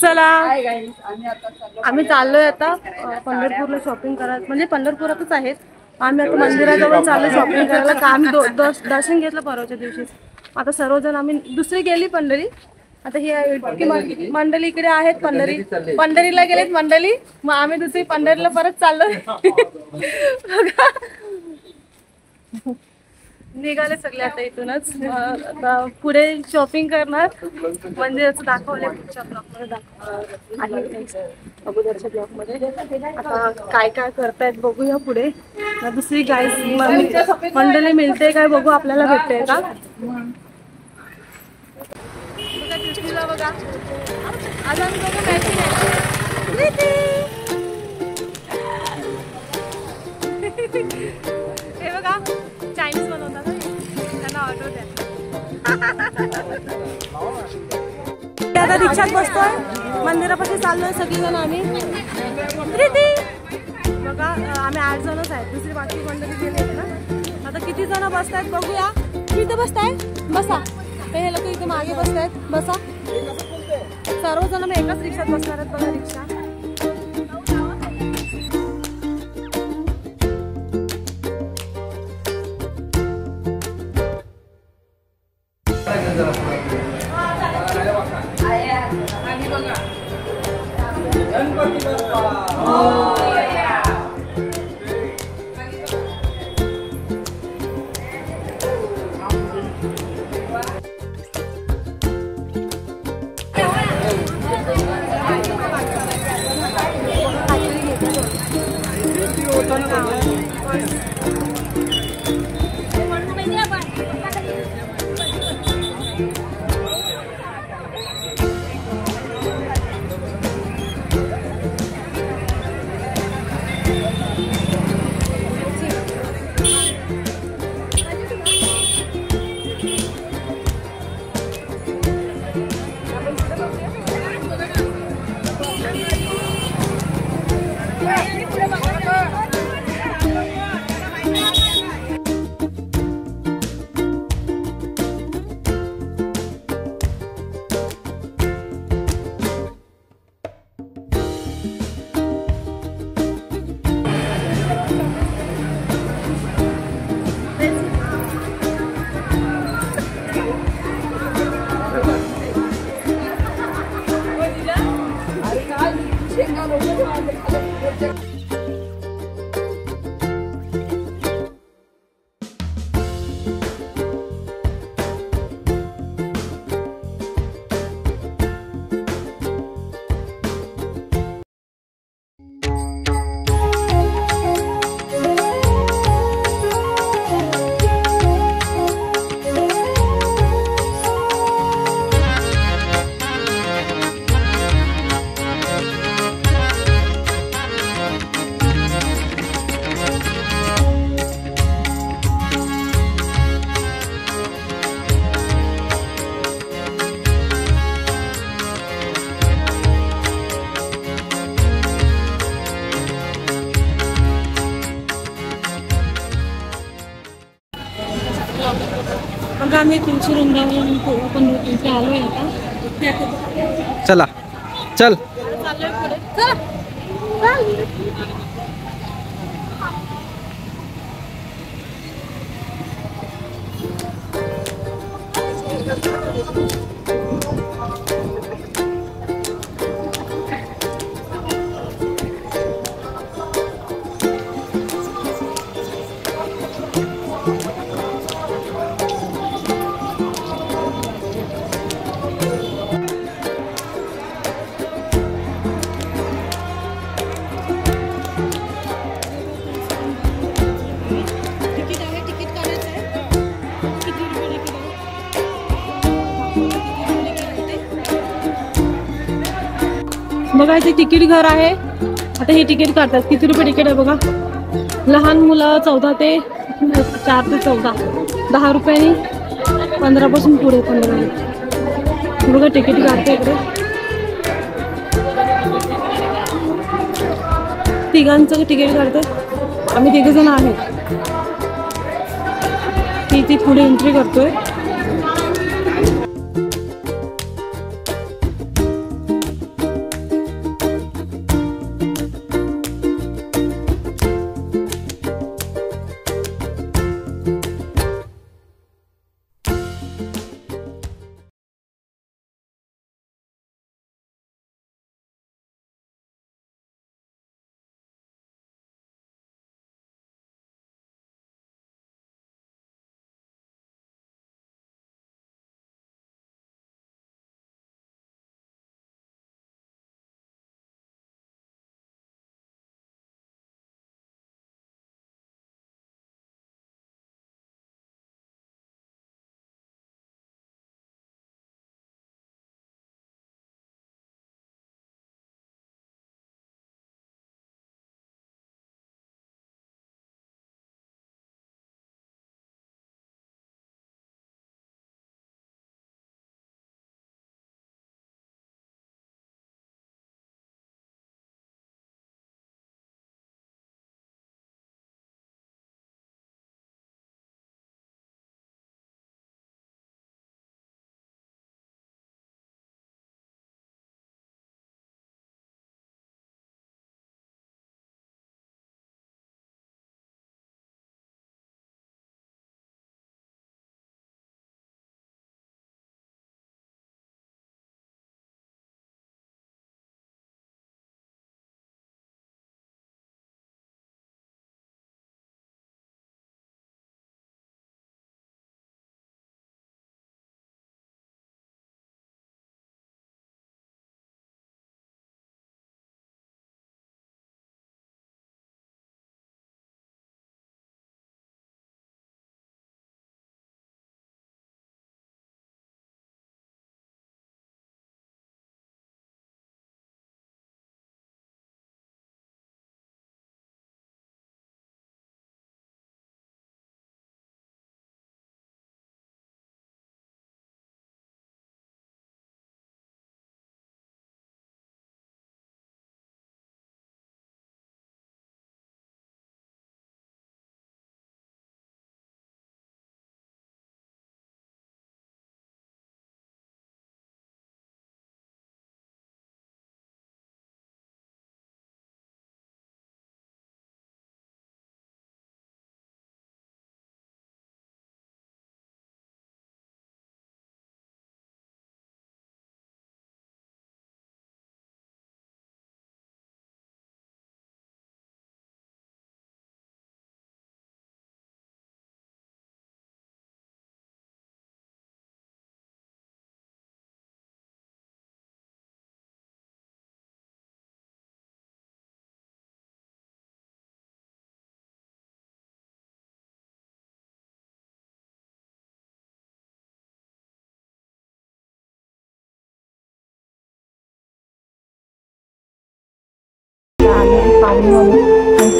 चला आम्ही चाललोय आता पंढरपूरला शॉपिंग करायला, म्हणजे पंढरपुरातच आहेत आम्ही आता मंदिराजवळ चाललो शॉपिंग करायला. काम दर्शन घेतलं परवाच्या दिवशी. आता सर्वजण आम्ही दुसरी गेली पंढरी, आता ही मंडळी इकडे आहेत. पंढरीला गेलेत मंडळी, मग आम्ही दुसरी पंढरीला परत चाललोय. निघाले सगळे आता इथूनच. आता पुढे शॉपिंग करणार, मंदिराचं दाखवले पुढच्या ब्लॉगमध्ये अगोदरच्या ब्लॉगमध्ये. आता काय काय करतायत बघूया पुढे. दुसरी गाईस मंडळी मिळते काय बघू, आपल्याला भेटते का बघा. आज आम्ही बघू मॅचिंग हे बघा, चायनीज बनवतात त्यांना ऑर्डर द्या. आता रिक्षात बसतोय, मंदिरापाशी चाललोय सगळीजण आम्ही. बघा आम्ही 8 जणच आहेत, दुसरी बाकी मंडळी गेले ना. आता किती जण बसतायत बघूया. किती बसताय, बसा. हे लोक इथे मागे बसतायत, बसा. सर्वजण मी एकाच रिक्षात बसणार आहेत बघा. रिक्षा आम्ही तुळशी वृंदावन पंढरपूरला आलोय आता. चला चल. चाललोय पुढे. चल. बघा इथे तिकीट घर आहे. आता हे तिकीट काढतात. किती रुपये तिकीट आहे बघा. लहान मुलं 14 ते 4 ते 14, 10 रुपयांनी 15 पासून पुढे 15. बघा तिकीट काढते इकडे. तिघांचं तिकीट काढते. आम्ही 3 जण आहेत. ती पुढे एंट्री करतोय.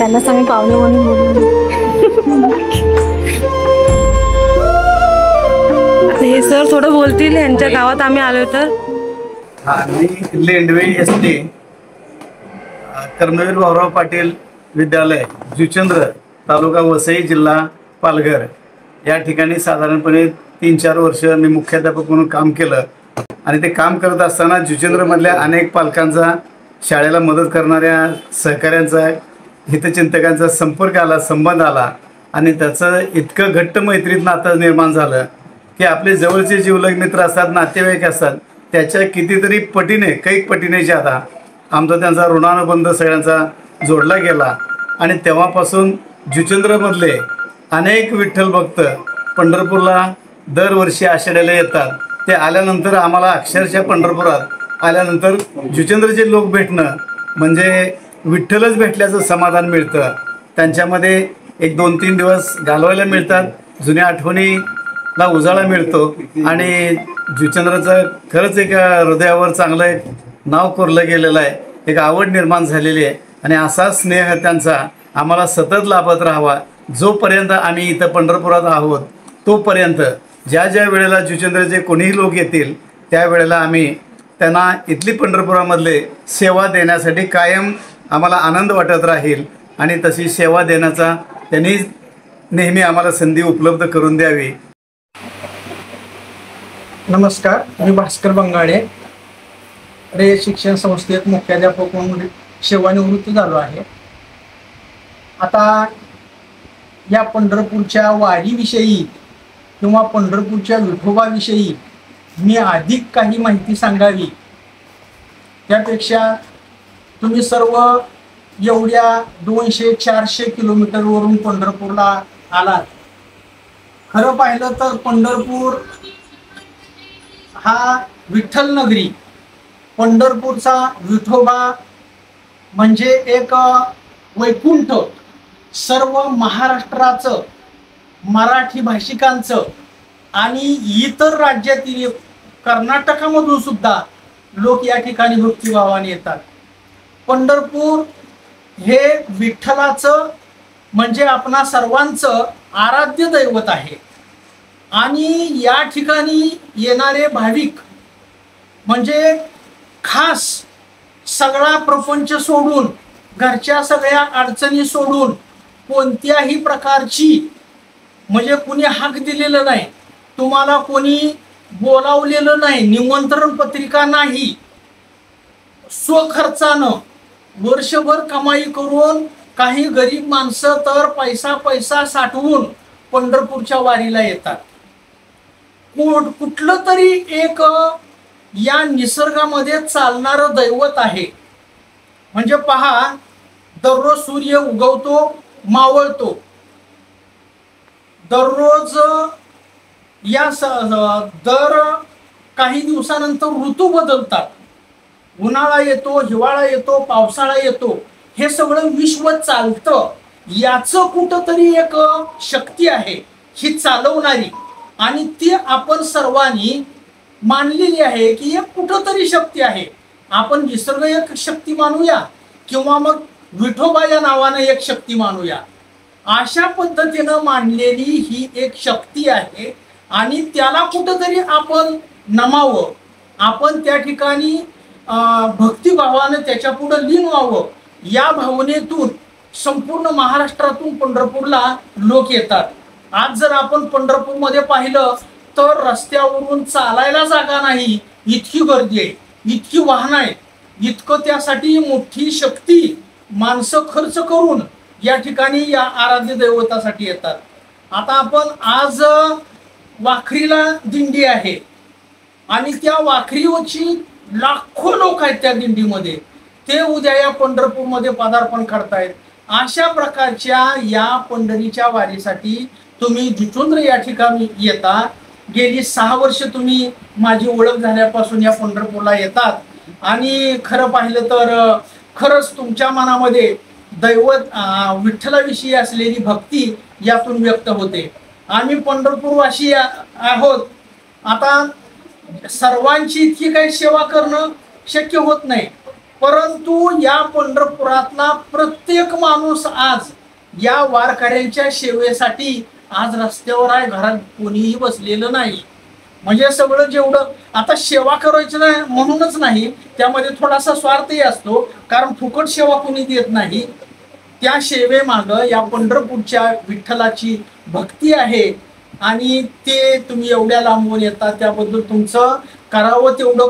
त्यांनाच आम्ही पाहुणे म्हणून बोलू. आता हे सर थोडं बोलतील यांच्या गावात आम्ही आलोय तर. मी लेंडवे SD कर्मवीर भाऊराव पाटील विद्यालय जुचंद्र तालुका वसई जिल्हा पालघर या ठिकाणी साधारणपणे 3-4 वर्ष मी मुख्याध्यापक म्हणून काम केलं. आणि ते काम करत असताना जुचंद्रमधल्या अनेक पालकांचा, शाळेला मदत करणाऱ्या सहकाऱ्यांचा, हितचिंतकांचा संपर्क आला, संबंध आला आणि त्याचं इतकं घट्ट मैत्रीत नातं निर्माण झालं की आपले जवळचे जिवलग मित्र असतात, नातेवाईक असतात, त्याच्या कितीतरी पटीने, कैक पटीने ज्यादा आमचा त्यांचा ऋणानुबंध सगळ्यांचा जोडला गेला. आणि तेव्हापासून जुचंद्रमधले अनेक विठ्ठल भक्त पंढरपूरला दरवर्षी आषाढीला येतात. ते आल्यानंतर आम्हाला अक्षरशः पंढरपुरात आल्यानंतर जुचंद्रचे लोक भेटणं म्हणजे विठ्ठलच भेटल्याचं समाधान मिळतं. त्यांच्यामध्ये 1-2-3 दिवस घालवायला मिळतात, जुन्या आठवणीला उजाळा मिळतो आणि जुचंद्रचं खरंच एक हृदयावर चांगलं एक नाव कोरलं गेलेलं आहे, एक आवड निर्माण झालेली आहे. आणि असा स्नेह त्यांचा आम्हाला सतत लाभत राहावा. जोपर्यंत आम्ही इथं पंढरपुरात आहोत तोपर्यंत ज्या ज्या वेळेला जुचंद्रचे कोणीही लोक येतील त्यावेळेला आम्ही त्यांना इथली पंढरपुरामधले सेवा देण्यासाठी कायम आम्हाला आनंद वाटत राहील. आणि तशी सेवा देण्याचा त्यांनी नेहमी आम्हाला संधी उपलब्ध करून द्यावी. नमस्कार, मी भास्कर बंगाडे रे शिक्षण संस्थेत मुख्याध्यापक म्हणून सेवानिवृत्त झालो आहे. आता या पंढरपूरच्या वारीविषयी किंवा पंढरपूरच्या विठोबाविषयी मी अधिक काही माहिती सांगावी त्यापेक्षा तुम्ही सर्व एवढ्या 200-400 किलोमीटरवरून पंढरपूरला आलात. खरं पाहिलं तर पंढरपूर हा विठ्ठल नगरी, पंढरपूरचा विठोबा म्हणजे एक वैकुंठ. सर्व महाराष्ट्राचं, मराठी भाषिकांचं आणि इतर राज्यातील, कर्नाटकामधून सुद्धा लोक या ठिकाणी भक्तिभावाने येतात. पंढरपूर हे विठ्ठलाचं म्हणजे आपणा सर्वांचं आराध्य दैवत आहे. आणि या ठिकाणी येणारे भाविक म्हणजे खास सगळा प्रपंच सोडून, घरच्या सगळ्या अडचणी सोडून, कोणत्याही प्रकारची म्हणजे कुणी हाक दिलेलं नाही, तुम्हाला कोणी बोलावलेलं नाही, निमंत्रण पत्रिका नाही, स्वखर्चानं वर्षभर कमाई करून काही गरीब माणसं तर पैसा साठवून पंढरपूरच्या वारीला येतात. कुठलं तरी एक या निसर्गामध्ये चालणारं दैवत आहे. म्हणजे पहा, दररोज सूर्य उगवतो, मावळतो, दररोज या दर काही दिवसानंतर ऋतू बदलतात. उन्हाळा येतो, हिवाळा येतो, पावसाळा येतो, हे सगळं विश्व चालतं. याचं कुठंतरी एक शक्ती आहे ही चालवणारी, आणि ती आपण सर्वांनी मानलेली आहे की एक कुठंतरी शक्ती आहे. आपण निसर्ग एक शक्ती मानूया किंवा मग विठोबा या नावानं एक शक्ती मानूया. अशा पद्धतीनं मानलेली ही एक शक्ती आहे आणि त्याला कुठंतरी आपण नमावं, आपण त्या ठिकाणी भक्तिभावानं त्याच्या पुढे लीन व्हावं. या भावनेतून संपूर्ण महाराष्ट्रातून पंढरपूरला लोक येतात. आज जर आपण पंढरपूरमध्ये पाहिलं तर रस्त्यावरून चालायला जागा नाही, इतकी गर्दी आहे, इतकी वाहनं आहेत, इतकं त्यासाठी मोठी शक्ती माणसं खर्च करून या ठिकाणी या आराध्य दैवतासाठी येतात. आता आपण आज वाखरीला दिंडी आहे आणि त्या वाखरीवरची लाखो लोक आहेत त्या दिंडीमध्ये, ते उद्या या पंढरपूरमध्ये पदार्पण करतायत. अशा प्रकारच्या या पंढरीच्या वारीसाठी तुम्ही जुचंद्र या ठिकाणी येता. गेली 6 वर्ष तुम्ही माझी ओळख झाल्यापासून या पंढरपूरला येतात आणि खरं पाहिलं तर खरंच तुमच्या मनामध्ये दैवत विठ्ठलाविषयी असलेली भक्ती यातून व्यक्त होते. आम्ही पंढरपूरवासी आहोत. आता सर्वांची इतकी काही सेवा करणं शक्य होत नाही, परंतु या पंढरपुरातला प्रत्येक माणूस आज या वारकऱ्यांच्या सेवेसाठी आज रस्त्यावर आहे, घरात कोणीही बसलेलं नाही. म्हणजे सगळं जेवढं आता सेवा करायचं नाही म्हणूनच नाही, त्यामध्ये थोडासा स्वार्थही असतो, कारण फुकट सेवा कोणी देत नाही. त्या सेवेमागं या पंढरपूरच्या विठ्ठलाची भक्ती आहे आणि ते तुम्ही एवढ्या लांबून येता त्याबद्दल तुमचं करावं तेवढं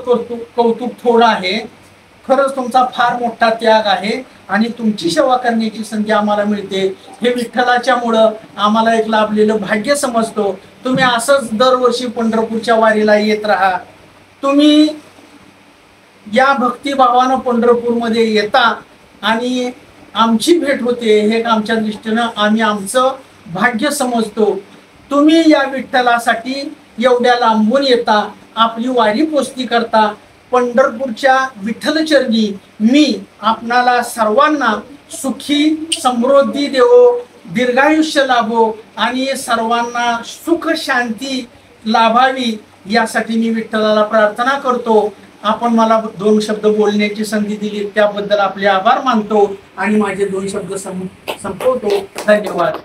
कौतुक थोडं आहे. खरंच तुमचा फार मोठा त्याग आहे आणि तुमची सेवा करण्याची संधी आम्हाला मिळते हे विठ्ठलाच्यामुळं आम्हाला एक लाभलेलं भाग्य समजतो. तुम्ही असंच दरवर्षी पंढरपूरच्या वारीला येत राहा. तुम्ही या भक्तिभावानं पंढरपूरमध्ये येता आणि आमची भेट होते हे आमच्या दृष्टीनं आम्ही आमचं भाग्य समजतो. तुम्ही या विठ्ठलासाठी एवढ्या लांबून येता, आपली वारी पोचती करता. पंढरपूरच्या विठ्ठलचरणी मी आपणाला सर्वांना सुखी समृद्धी देवो, दीर्घायुष्य लाभो आणि सर्वांना सुख शांती लाभावी यासाठी मी विठ्ठलाला प्रार्थना करतो. आपण मला 2 शब्द बोलण्याची संधी दिली त्याबद्दल आपले आभार मानतो आणि माझे 2 शब्द संपवतो. धन्यवाद.